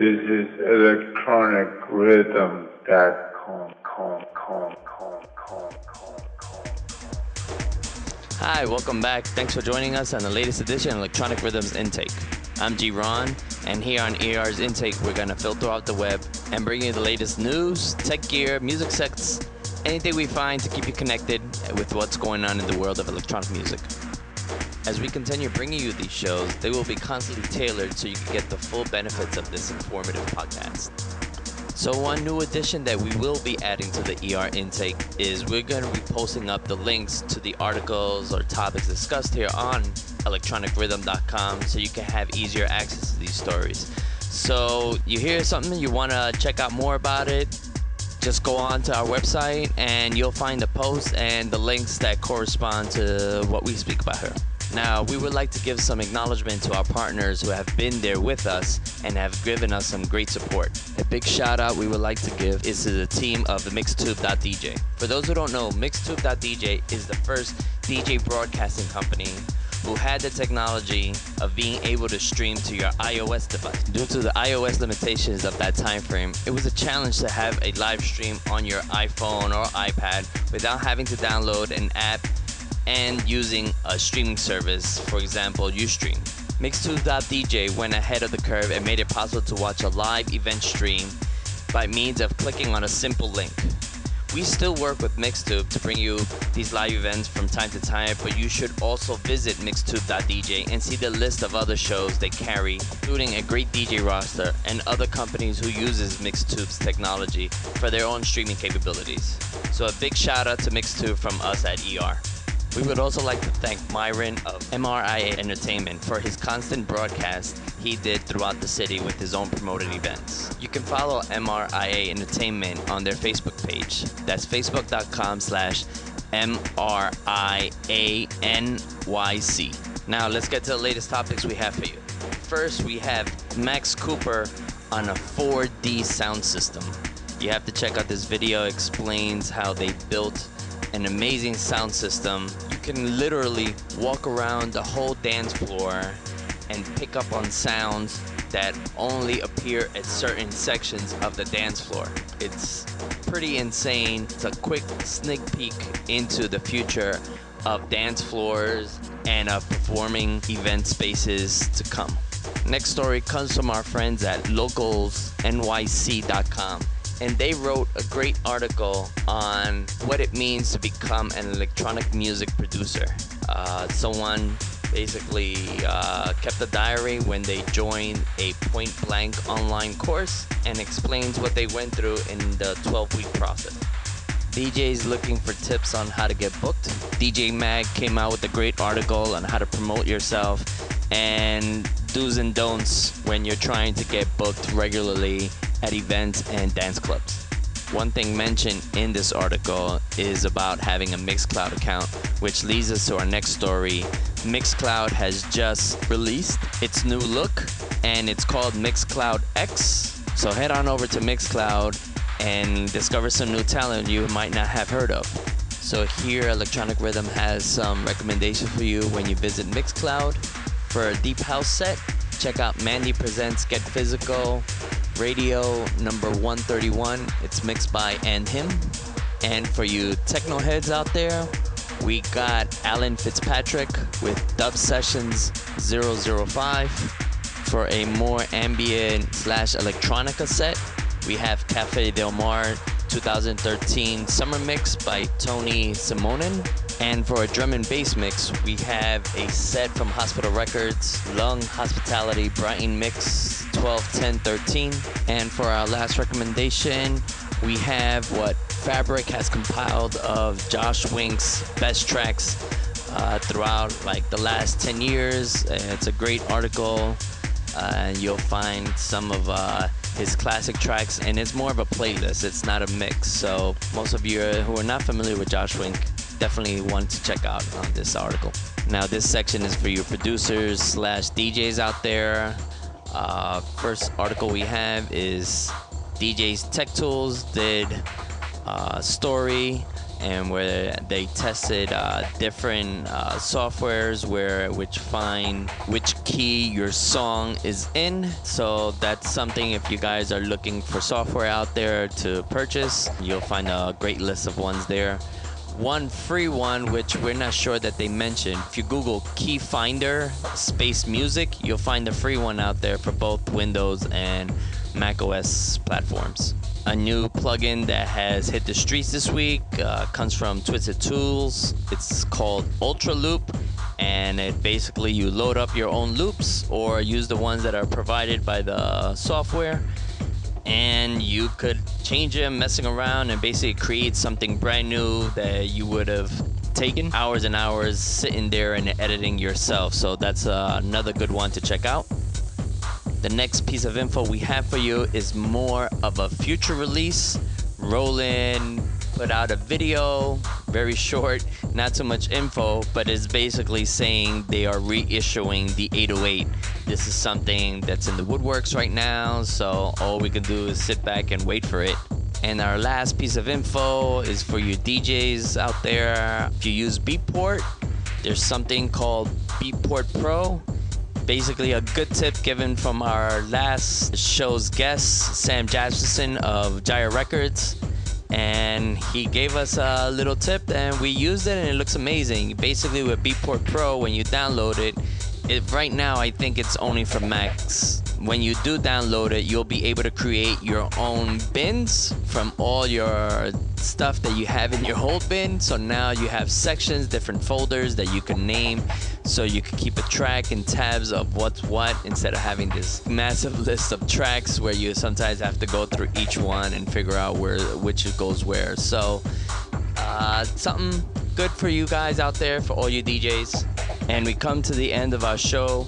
This is electronicrhythm.com. Hi, welcome back. Thanks for joining us on the latest edition of Electronic Rhythms Intake. I'm G. Ron, and here on ER's Intake, we're going to filter out the web and bring you the latest news, tech gear, music sets, anything we find to keep you connected with what's going on in the world of electronic music. As we continue bringing you these shows, they will be constantly tailored so you can get the full benefits of this informative podcast. So one new addition that we will be adding to the ER intake is we're going to be posting up the links to the articles or topics discussed here on electronicrhythm.com so you can have easier access to these stories. So you hear something, you want to check out more about it, just go on to our website and you'll find the posts and the links that correspond to what we speak about here. Now, we would like to give some acknowledgement to our partners who have been there with us and have given us some great support. A big shout out we would like to give is to the team of the Mixtube.dj. For those who don't know, Mixtube.dj is the first DJ broadcasting company who had the technology of being able to stream to your iOS device. Due to the iOS limitations of that time frame, it was a challenge to have a live stream on your iPhone or iPad without having to download an app and using a streaming service, for example, Ustream. Mixtube.dj went ahead of the curve and made it possible to watch a live event stream by means of clicking on a simple link. We still work with Mixtube to bring you these live events from time to time, but you should also visit Mixtube.dj and see the list of other shows they carry, including a great DJ roster and other companies who uses Mixtube's technology for their own streaming capabilities. So a big shout out to Mixtube from us at ER. We would also like to thank Myron of MRIA Entertainment for his constant broadcast he did throughout the city with his own promoted events. You can follow MRIA Entertainment on their Facebook page. That's facebook.com/MRIANYC. Now let's get to the latest topics we have for you. First, we have Max Cooper on a 4D sound system. You have to check out this video. It explains how they built an amazing sound system. You can literally walk around the whole dance floor and pick up on sounds that only appear at certain sections of the dance floor. It's pretty insane. It's a quick sneak peek into the future of dance floors and of performing event spaces to come. Next story comes from our friends at localsnyc.com. And they wrote a great article on what it means to become an electronic music producer. Someone basically kept a diary when they joined a point-blank online course and explains what they went through in the 12-week process. DJs looking for tips on how to get booked. DJ Mag came out with a great article on how to promote yourself and do's and don'ts when you're trying to get booked regularly at events and dance clubs. One thing mentioned in this article is about having a Mixcloud account, which leads us to our next story. Mixcloud has just released its new look, and it's called Mixcloud X. So head on over to Mixcloud and discover some new talent you might not have heard of. So here, Electronic Rhythm has some recommendations for you when you visit Mixcloud. For a deep house set, check out Mandy Presents Get Physical Radio number 131. It's mixed by and him. And for you techno heads out there, we got Alan Fitzpatrick with Dub Sessions 005. For a more ambient / electronica set, we have Cafe Del Mar 2013 Summer Mix by Tony Simonin. And for a drum and bass mix, we have a set from Hospital Records, Lung Hospitality Brighton Mix 12-10-13. And for our last recommendation, we have what Fabric has compiled of Josh Wink's best tracks throughout like the last 10 years. It's a great article, and you'll find some of his classic tracks, and it's more of a playlist. It's not a mix. So most of you who are not familiar with Josh Wink definitely want to check out on this article. Now this section is for you producers / DJs out there. First article we have is DJ's Tech Tools did a story and where they tested different softwares which find which key your song is in. So that's something, if you guys are looking for software out there to purchase, you'll find a great list of ones there. One free one, which we're not sure that they mentioned. If you Google Key Finder space music, you'll find a free one out there for both Windows and Mac OS platforms. A new plugin that has hit the streets this week comes from Twisted Tools. It's called Ultra Loop, and it basically, you load up your own loops or use the ones that are provided by the software, and you could change them, messing around, and basically create something brand new that you would have taken hours and hours sitting there and editing yourself. So that's another good one to check out. The next piece of info we have for you is more of a future release. Roland put out a video, very short, not too much info, but it's basically saying they are reissuing the 808. This is something that's in the woodworks right now, so all we can do is sit back and wait for it. And our last piece of info is for you DJs out there. If you use Beatport, there's something called Beatport Pro. Basically a good tip given from our last show's guest, Sam Jasperson of Gyre Records. And he gave us a little tip and we used it and it looks amazing. Basically with Beatport Pro, when you download it, right now I think it's only for Macs. When you do download it, you'll be able to create your own bins from all your stuff that you have in your hold bin. So now you have sections, different folders that you can name, so you can keep a track and tabs of what's what, instead of having this massive list of tracks where you sometimes have to go through each one and figure out which goes where. So something good for you guys out there, for all you DJs. And we come to the end of our show.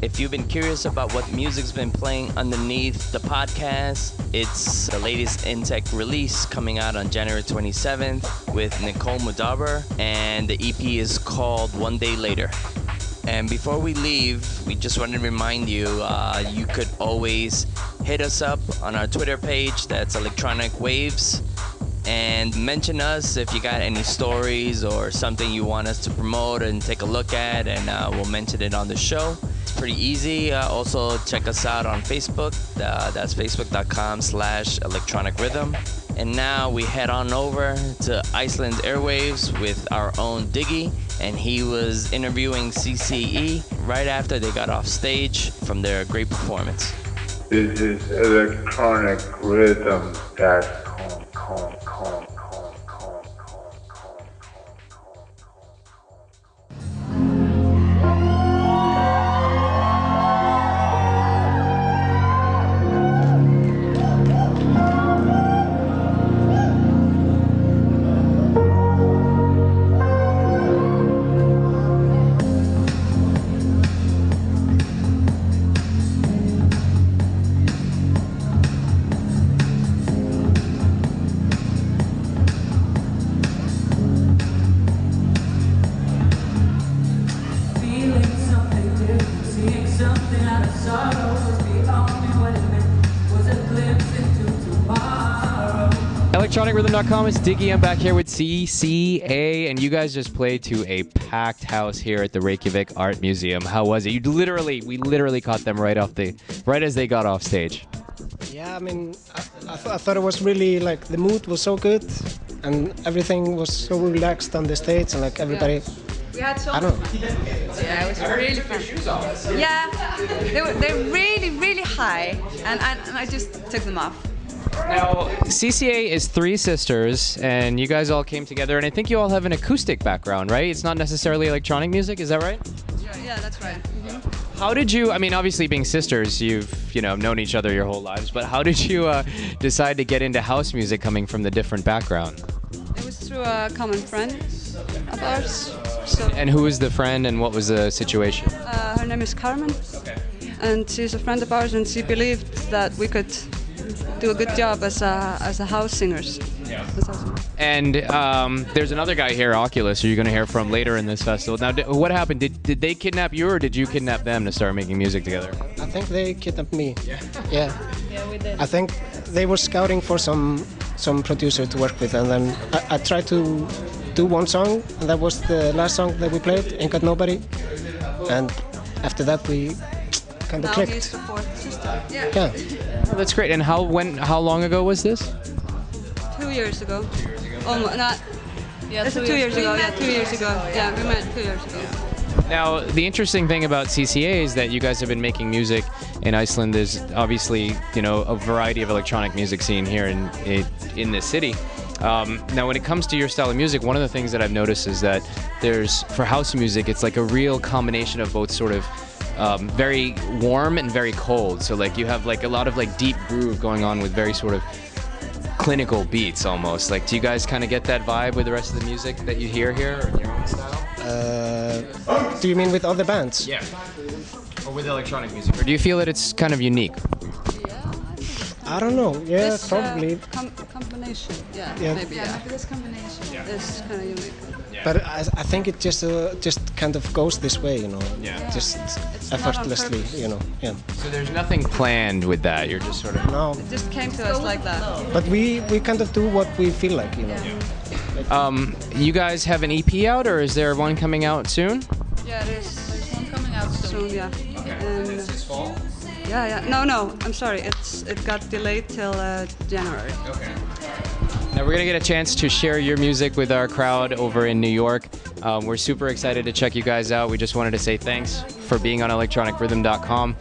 If you've been curious about what music's been playing underneath the podcast, it's the latest Intech release coming out on January 27th with Nicole Mudaber, and the EP is called One Day Later. And before we leave, we just want to remind you, you could always hit us up on our Twitter page, that's Electronic Waves, and mention us if you got any stories or something you want us to promote and take a look at, and we'll mention it on the show. It's pretty easy. Also check us out on Facebook. That's facebook.com/electronic rhythm. And now we head on over to Iceland's airwaves with our own Diggy, and he was interviewing Sísý right after they got off stage from their great performance. This is Electronic Rhythm. ElectronicRhythm.com, it's Diggy. I'm back here with CCA, and you guys just played to a packed house here at the Reykjavik Art Museum. How was it? We literally caught them right as they got off stage. Yeah, I mean, I thought it was really, like, the mood was so good, and everything was so relaxed on the stage, and like everybody. We had so I don't know. Yeah, it was really fun. Yeah, they're really, really high, and I just took them off. Now, CCA is three sisters, and you guys all came together, and I think you all have an acoustic background, right? It's not necessarily electronic music, is that right? Yeah, that's right. Mm-hmm. How did you, I mean, obviously being sisters, you've, known each other your whole lives, but how did you decide to get into house music coming from the different background? It was through a common friend of ours. So, and who was the friend, and what was the situation? her name is Carmen, and she's a friend of ours, and she believed that we could do a good job as a house singers. Yeah. And there's another guy here, Oculus, who you're going to hear from later in this festival. Now, what happened? Did they kidnap you, or did you kidnap them to start making music together? I think they kidnapped me. Yeah. Yeah. Yeah, we did. I think they were scouting for some some producer to work with, and then I tried to do one song, and that was the last song that we played, Ain't Got Nobody. And after that, we kind of Now clicked. he's the fourth sister. Yeah. Yeah. Oh, that's great. And how long ago was this? 2 years ago. Almost not. Yeah, it's 2 years ago. Yeah, 2 years ago. Yeah, we met 2 years ago. Now, the interesting thing about CCA is that you guys have been making music in Iceland. There's obviously, a variety of electronic music scene here in this city. Now, when it comes to your style of music, one of the things that I've noticed is that for house music, it's like a real combination of both sort of very warm and very cold. So like you have like a lot of like deep groove going on with very sort of clinical beats almost. Like, do you guys kind of get that vibe with the rest of the music that you hear here or in your own style? Do you mean with other bands? Yeah. Or with electronic music? Or do you feel that it's kind of unique? I don't know. Yeah, This, probably. Combination. Yeah, Yeah. maybe. Yeah. Maybe this combination. It's kind of unique. But I think it just kind of goes this way, Yeah. just It's not on effortlessly, purpose. Yeah. So there's nothing planned with that. You're just sort of. No, It just came to us like that. but we kind of do what we feel like, You guys have an EP out, or is there one coming out soon? Yeah, it is. There's one coming out soon. Soon, yeah. And, this fall. yeah. No. I'm sorry. It got delayed till January. Okay. Now we're gonna get a chance to share your music with our crowd over in New York. We're super excited to check you guys out. We just wanted to say thanks for being on electronicrhythm.com.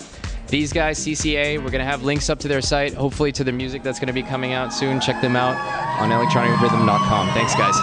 These guys, CCA, we're gonna have links up to their site, hopefully to the music that's gonna be coming out soon. Check them out on electronicrhythm.com. Thanks, guys.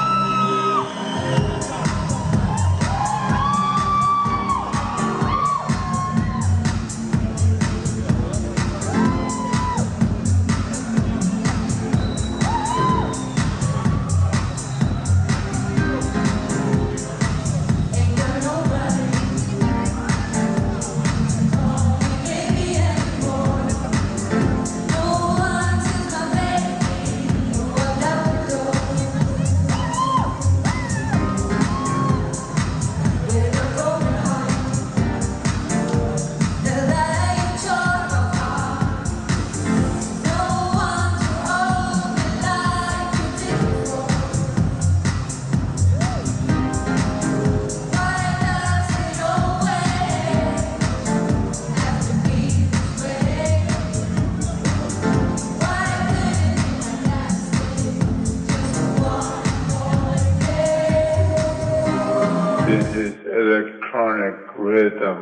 This is electronic rhythm.com.